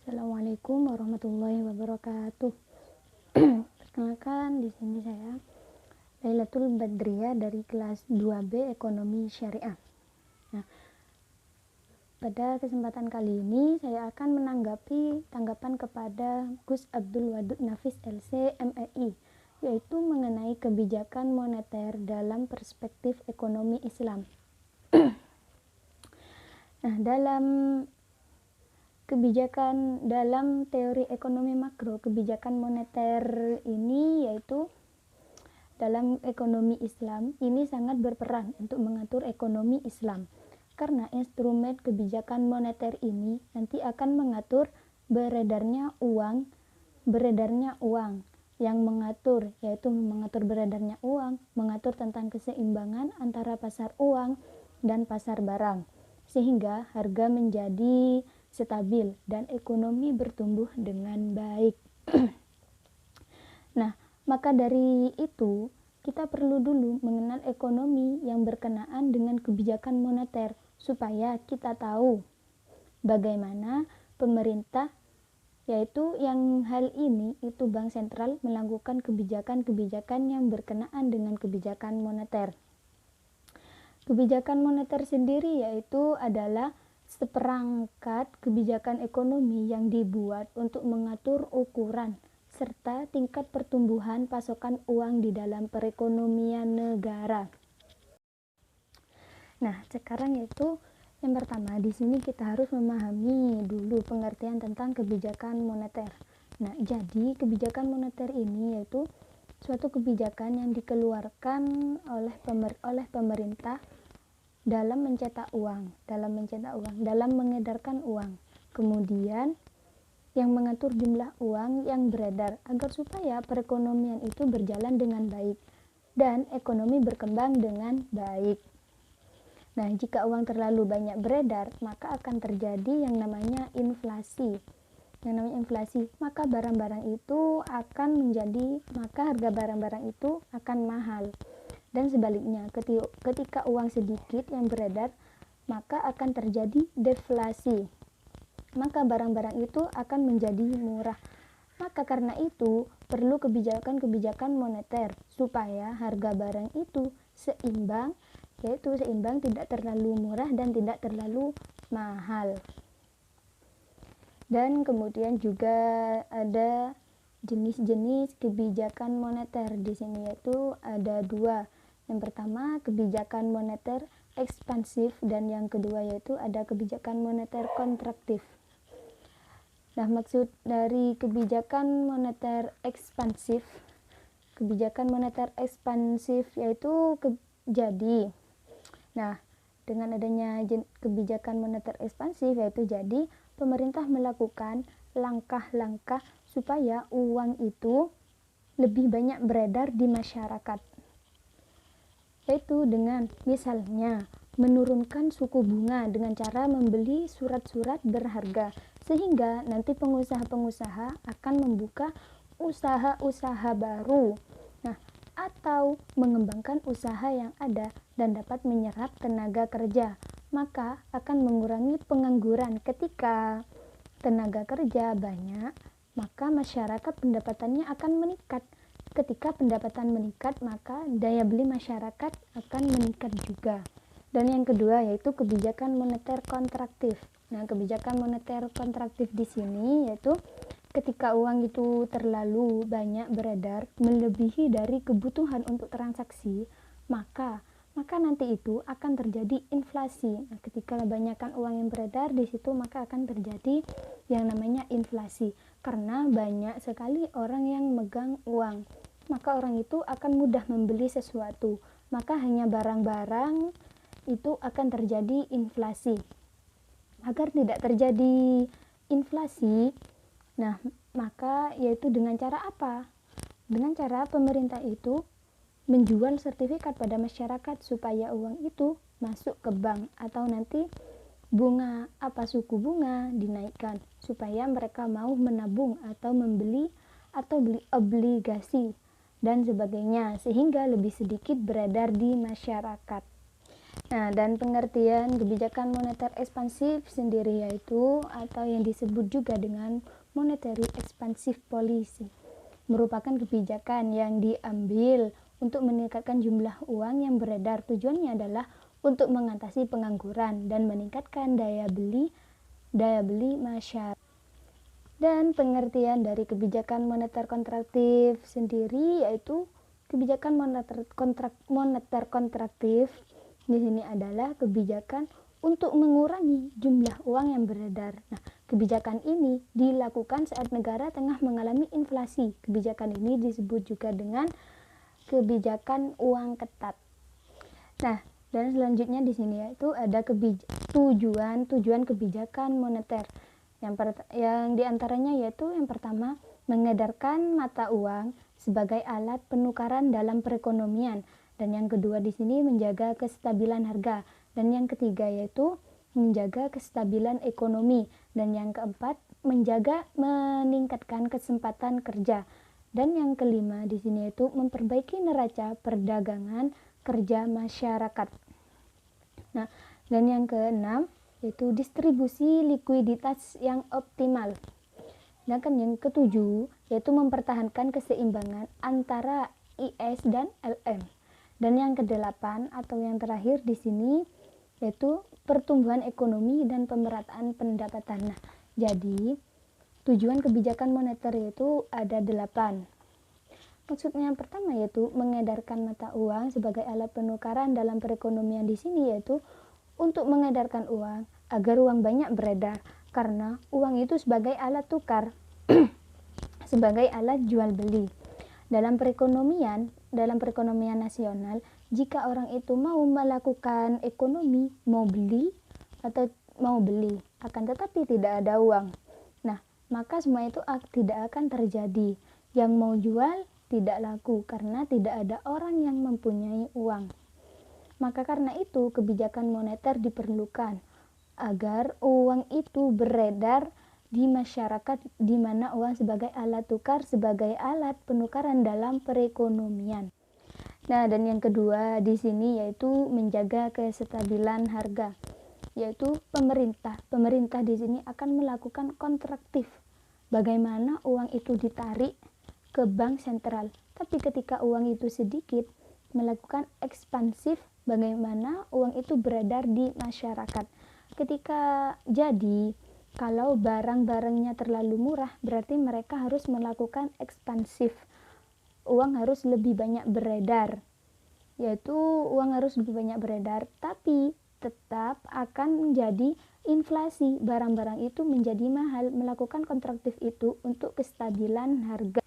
Assalamualaikum warahmatullahi wabarakatuh. Perkenalkan, di sini saya Lailatul Badriyah dari kelas 2B Ekonomi Syariah. Nah, pada kesempatan kali ini saya akan menanggapi tanggapan kepada Gus Abdul Wadud Nafis LC MEI, yaitu mengenai kebijakan moneter dalam perspektif ekonomi Islam. Nah, dalam kebijakan dalam teori ekonomi makro, kebijakan moneter ini yaitu dalam ekonomi Islam ini sangat berperan untuk mengatur ekonomi Islam, karena instrumen kebijakan moneter ini nanti akan mengatur beredarnya uang yang mengatur, yaitu mengatur beredarnya uang, mengatur tentang keseimbangan antara pasar uang dan pasar barang, sehingga harga menjadi stabil dan ekonomi bertumbuh dengan baik. Nah, maka dari itu kita perlu dulu mengenal ekonomi yang berkenaan dengan kebijakan moneter supaya kita tahu bagaimana pemerintah, yaitu yang hal ini itu Bank Sentral melakukan kebijakan-kebijakan yang berkenaan dengan kebijakan moneter. Kebijakan moneter sendiri yaitu adalah seperangkat kebijakan ekonomi yang dibuat untuk mengatur ukuran serta tingkat pertumbuhan pasokan uang di dalam perekonomian negara. Nah, sekarang yaitu yang pertama, di sini kita harus memahami dulu pengertian tentang kebijakan moneter. Nah, jadi kebijakan moneter ini yaitu suatu kebijakan yang dikeluarkan oleh pemerintah dalam mencetak uang, dalam mengedarkan uang. Kemudian yang mengatur jumlah uang yang beredar agar supaya perekonomian itu berjalan dengan baik dan ekonomi berkembang dengan baik. Nah, jika uang terlalu banyak beredar, maka akan terjadi yang namanya inflasi. Maka barang-barang itu maka harga barang-barang itu akan mahal. Dan sebaliknya, ketika uang sedikit yang beredar, maka akan terjadi deflasi. Maka barang-barang itu akan menjadi murah. Maka karena itu, perlu kebijakan-kebijakan moneter supaya harga barang itu seimbang, yaitu seimbang, tidak terlalu murah dan tidak terlalu mahal. Dan kemudian juga ada jenis-jenis kebijakan moneter di sini, yaitu ada dua. Yang pertama, kebijakan moneter ekspansif, dan yang kedua yaitu ada kebijakan moneter kontraktif. Nah, maksud dari kebijakan moneter ekspansif yaitu Nah, dengan adanya kebijakan moneter ekspansif yaitu jadi pemerintah melakukan langkah-langkah supaya uang itu lebih banyak beredar di masyarakat, yaitu dengan misalnya menurunkan suku bunga dengan cara membeli surat-surat berharga, sehingga nanti pengusaha-pengusaha akan membuka usaha-usaha baru, atau mengembangkan usaha yang ada dan dapat menyerap tenaga kerja, maka akan mengurangi pengangguran. Ketika tenaga kerja banyak, maka masyarakat pendapatannya akan meningkat. Ketika pendapatan meningkat, maka daya beli masyarakat akan meningkat juga. Dan yang kedua yaitu kebijakan moneter kontraktif. Nah, kebijakan moneter kontraktif di sini yaitu ketika uang itu terlalu banyak beredar, melebihi dari kebutuhan untuk transaksi, maka nanti itu akan terjadi inflasi. Nah, ketika kebanyakan uang yang beredar di situ, maka akan terjadi yang namanya inflasi. Karena banyak sekali orang yang megang uang, maka orang itu akan mudah membeli sesuatu. Maka hanya barang-barang itu akan terjadi inflasi. Agar tidak terjadi inflasi, nah, maka yaitu dengan cara apa? Dengan cara pemerintah itu menjual sertifikat pada masyarakat supaya uang itu masuk ke bank, atau nanti suku bunga dinaikkan supaya mereka mau menabung atau membeli atau beli obligasi dan sebagainya, sehingga lebih sedikit beredar di masyarakat. Nah, dan pengertian kebijakan moneter ekspansif sendiri yaitu atau yang disebut juga dengan monetary expansive policy merupakan kebijakan yang diambil untuk meningkatkan jumlah uang yang beredar. Tujuannya adalah untuk mengatasi pengangguran dan meningkatkan daya beli masyarakat. Dan pengertian dari kebijakan moneter kontraktif sendiri yaitu kebijakan moneter kontraktif di sini adalah kebijakan untuk mengurangi jumlah uang yang beredar. Nah, kebijakan ini dilakukan saat negara tengah mengalami inflasi. Kebijakan ini disebut juga dengan kebijakan uang ketat. Nah, dan selanjutnya di sini yaitu ada tujuan kebijakan moneter. Yang diantaranya yaitu yang pertama, mengedarkan mata uang sebagai alat penukaran dalam perekonomian. Dan yang kedua di sini menjaga kestabilan harga. Dan yang ketiga yaitu menjaga kestabilan ekonomi. Dan yang keempat meningkatkan kesempatan kerja. Dan yang kelima di sini yaitu memperbaiki neraca perdagangan kerja masyarakat. Nah, dan yang keenam yaitu distribusi likuiditas yang optimal. Sedangkan yang ketujuh yaitu mempertahankan keseimbangan antara IS dan LM. Dan yang kedelapan atau yang terakhir di sini yaitu pertumbuhan ekonomi dan pemerataan pendapatan. Nah, jadi tujuan kebijakan moneter itu ada 8. Maksudnya yang pertama yaitu mengedarkan mata uang sebagai alat penukaran dalam perekonomian di sini yaitu untuk mengedarkan uang agar uang banyak beredar karena uang itu sebagai alat tukar sebagai alat jual beli. Dalam perekonomian nasional, jika orang itu mau melakukan ekonomi, mau beli, akan tetapi tidak ada uang. Nah, maka semua itu tidak akan terjadi. Yang mau jual tidak laku karena tidak ada orang yang mempunyai uang. Maka karena itu kebijakan moneter diperlukan agar uang itu beredar di masyarakat di mana uang sebagai alat tukar, sebagai alat penukaran dalam perekonomian. Nah, dan yang kedua di sini yaitu menjaga kestabilan harga. Yaitu pemerintah di sini akan melakukan kontraktif. Bagaimana uang itu ditarik ke bank sentral, tapi ketika uang itu sedikit melakukan ekspansif, bagaimana uang itu beredar di masyarakat. Ketika jadi kalau barang-barangnya terlalu murah, berarti mereka harus melakukan ekspansif. Uang harus lebih banyak beredar. Yaitu uang harus lebih banyak beredar, tapi tetap akan menjadi inflasi. Barang-barang itu menjadi mahal. Melakukan kontraktif itu untuk kestabilan harga.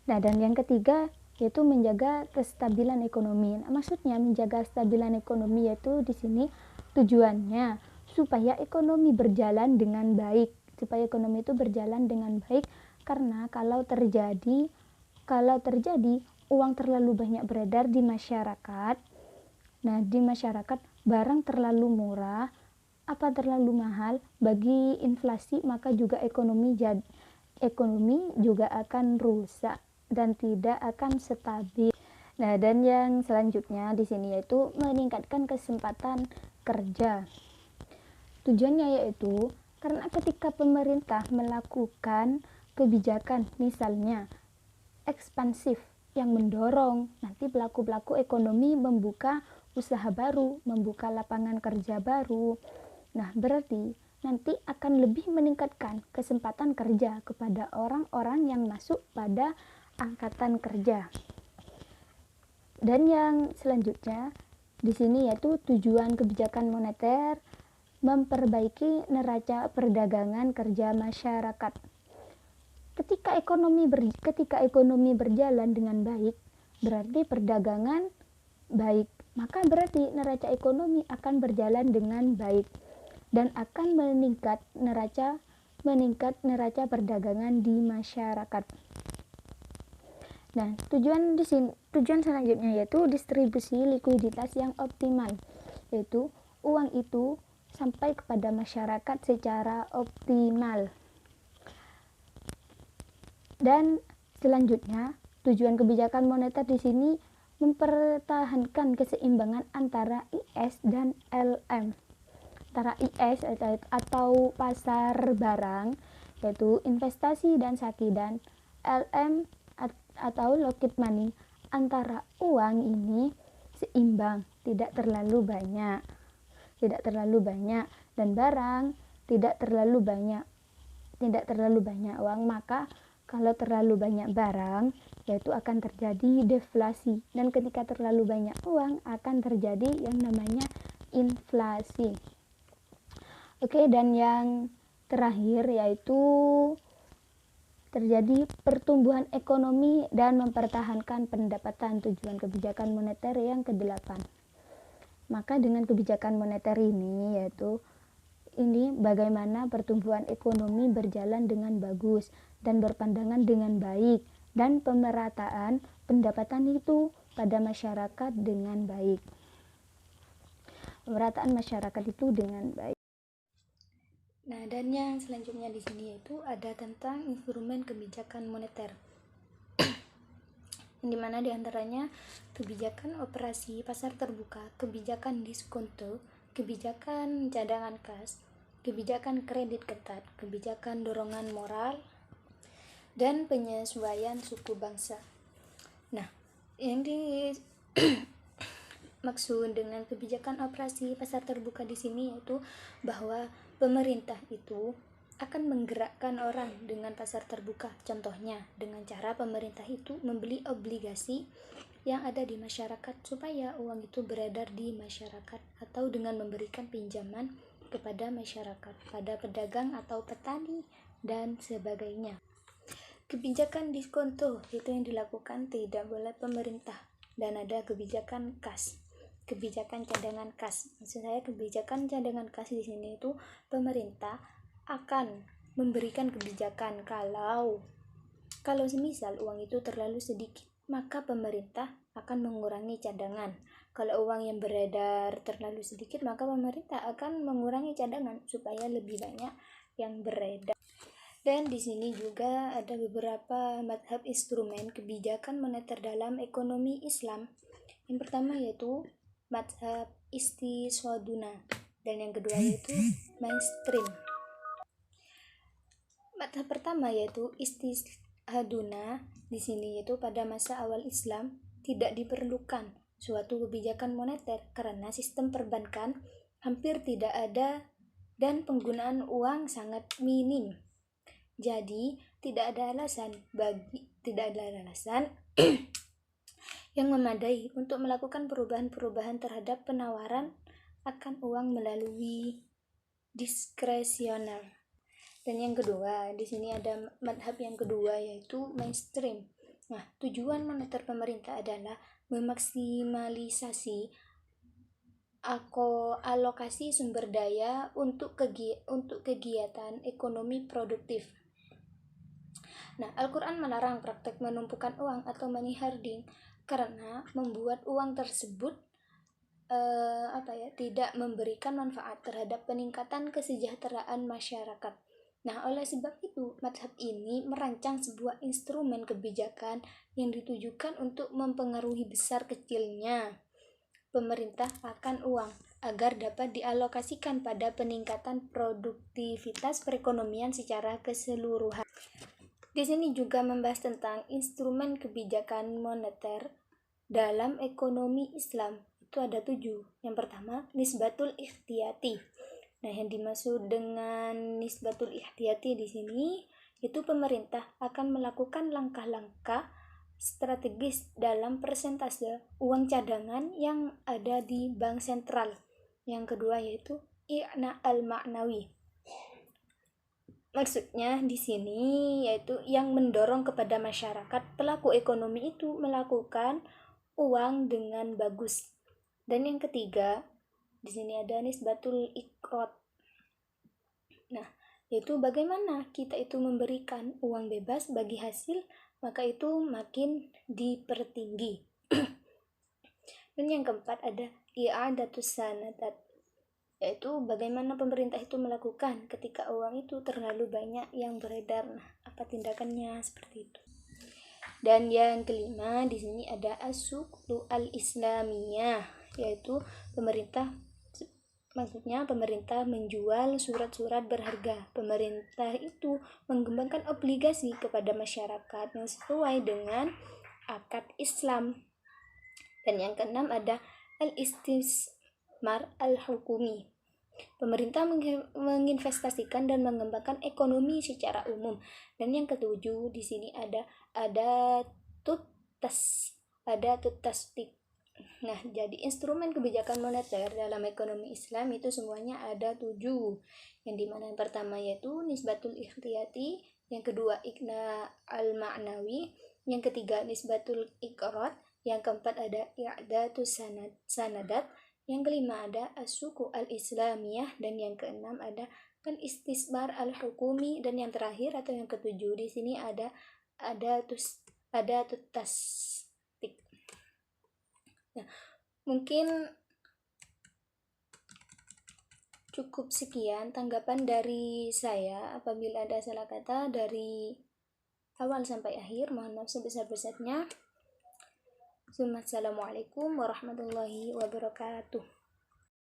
Nah, dan yang ketiga yaitu menjaga kestabilan ekonomi. Nah, maksudnya menjaga kestabilan ekonomi yaitu di sini tujuannya supaya ekonomi berjalan dengan baik, karena kalau terjadi uang terlalu banyak beredar di masyarakat. Nah, di masyarakat barang terlalu murah, terlalu mahal bagi inflasi, maka juga ekonomi juga akan rusak dan tidak akan stabil. Nah, dan yang selanjutnya di sini yaitu meningkatkan kesempatan kerja. Tujuannya yaitu karena ketika pemerintah melakukan kebijakan misalnya ekspansif yang mendorong nanti pelaku-pelaku ekonomi membuka usaha baru, membuka lapangan kerja baru. Nah, berarti nanti akan lebih meningkatkan kesempatan kerja kepada orang-orang yang masuk pada angkatan kerja. Dan yang selanjutnya di sini yaitu tujuan kebijakan moneter memperbaiki neraca perdagangan kerja masyarakat. Ketika ekonomi berjalan dengan baik, berarti perdagangan baik, maka berarti neraca ekonomi akan berjalan dengan baik dan akan meningkat neraca perdagangan di masyarakat. Nah, tujuan selanjutnya yaitu distribusi likuiditas yang optimal, yaitu uang itu sampai kepada masyarakat secara optimal. Dan selanjutnya tujuan kebijakan moneter di sini mempertahankan keseimbangan antara IS dan LM. Antara IS atau pasar barang, yaitu investasi dan saki, dan LM atau Lockheed Money, antara uang ini seimbang, tidak terlalu banyak dan barang tidak terlalu banyak uang. Maka kalau terlalu banyak barang, yaitu akan terjadi deflasi, dan ketika terlalu banyak uang akan terjadi yang namanya inflasi. Oke, dan yang terakhir yaitu terjadi pertumbuhan ekonomi dan mempertahankan pendapatan, tujuan kebijakan moneter yang ke-8. Maka dengan kebijakan moneter ini bagaimana pertumbuhan ekonomi berjalan dengan bagus dan berpandangan dengan baik, dan pemerataan pendapatan itu pada masyarakat dengan baik. Nah, dan yang selanjutnya di sini yaitu ada tentang instrumen kebijakan moneter. Yang dimana diantaranya kebijakan operasi pasar terbuka, kebijakan diskonto, kebijakan cadangan kas, kebijakan kredit ketat, kebijakan dorongan moral, dan penyesuaian suku bangsa. Nah, yang maksud dengan kebijakan operasi pasar terbuka di sini yaitu bahwa pemerintah itu akan menggerakkan orang dengan pasar terbuka. Contohnya dengan cara pemerintah itu membeli obligasi yang ada di masyarakat supaya uang itu beredar di masyarakat, atau dengan memberikan pinjaman kepada masyarakat, pada pedagang atau petani dan sebagainya. Kebijakan diskonto itu yang dilakukan tidak oleh pemerintah, dan ada kebijakan kas, kebijakan cadangan kas. Maksud saya kebijakan cadangan kas di sini itu pemerintah akan memberikan kebijakan kalau semisal uang itu terlalu sedikit, maka pemerintah akan mengurangi cadangan. Kalau uang yang beredar terlalu sedikit, maka pemerintah akan mengurangi cadangan supaya lebih banyak yang beredar. Dan di sini juga ada beberapa madhab instrumen kebijakan moneter dalam ekonomi Islam. Yang pertama yaitu madhab istiswaduna, dan yang kedua yaitu mainstream. Madhab pertama yaitu istishaduna. Di sini yaitu pada masa awal Islam tidak diperlukan suatu kebijakan moneter karena sistem perbankan hampir tidak ada dan penggunaan uang sangat minim. Jadi tidak ada alasan yang memadai untuk melakukan perubahan-perubahan terhadap penawaran akan uang melalui diskresioner. Dan yang kedua, di sini ada madhab yang kedua yaitu mainstream. Nah, tujuan moneter pemerintah adalah memaksimalisasi alokasi sumber daya untuk kegiatan ekonomi produktif. Nah, Al-Quran melarang praktek menumpukan uang atau money hoarding karena membuat uang tersebut tidak memberikan manfaat terhadap peningkatan kesejahteraan masyarakat. Nah, oleh sebab itu, madhab ini merancang sebuah instrumen kebijakan yang ditujukan untuk mempengaruhi besar kecilnya pemerintah akan uang agar dapat dialokasikan pada peningkatan produktivitas perekonomian secara keseluruhan. Di sini juga membahas tentang instrumen kebijakan moneter dalam ekonomi Islam. Itu ada 7. Yang pertama, nisbatul ihtiyati. Nah, yang dimaksud dengan nisbatul ihtiyati di sini itu pemerintah akan melakukan langkah-langkah strategis dalam persentase uang cadangan yang ada di bank sentral. Yang kedua yaitu i'na al-ma'nawi. Maksudnya di sini yaitu yang mendorong kepada masyarakat pelaku ekonomi itu melakukan uang dengan bagus. Dan yang ketiga, di sini ada nisbatul iqrad. Nah, yaitu bagaimana kita itu memberikan uang bebas bagi hasil, maka itu makin dipertinggi. Dan yang keempat ada i'adatus sanadat, yaitu bagaimana pemerintah itu melakukan ketika uang itu terlalu banyak yang beredar. Nah, apa tindakannya seperti itu. Dan yang kelima di sini ada as-suqu al-islamiyah, yaitu maksudnya pemerintah menjual surat-surat berharga. Pemerintah itu mengembangkan obligasi kepada masyarakat yang sesuai dengan akad Islam. Dan yang keenam ada al-istismar al-hukumi. Pemerintah menginvestasikan dan mengembangkan ekonomi secara umum. Dan yang ketujuh di sini ada tasdik. Nah, jadi instrumen kebijakan moneter dalam ekonomi Islam itu semuanya ada 7. Yang dimana yang pertama yaitu nisbatul ikhtiyati, yang kedua ikna al-ma'nawi, yang ketiga nisbatul iqrad, yang keempat ada i'datus sanadat, yang kelima ada as-suku al-islamiyah, dan yang keenam ada al-istismar al-hukumi, dan yang terakhir atau yang ketujuh di sini ada tasdik. Nah, mungkin cukup sekian tanggapan dari saya. Apabila ada salah kata dari awal sampai akhir, mohon maaf sebesar-besarnya. Assalamualaikum warahmatullahi wabarakatuh.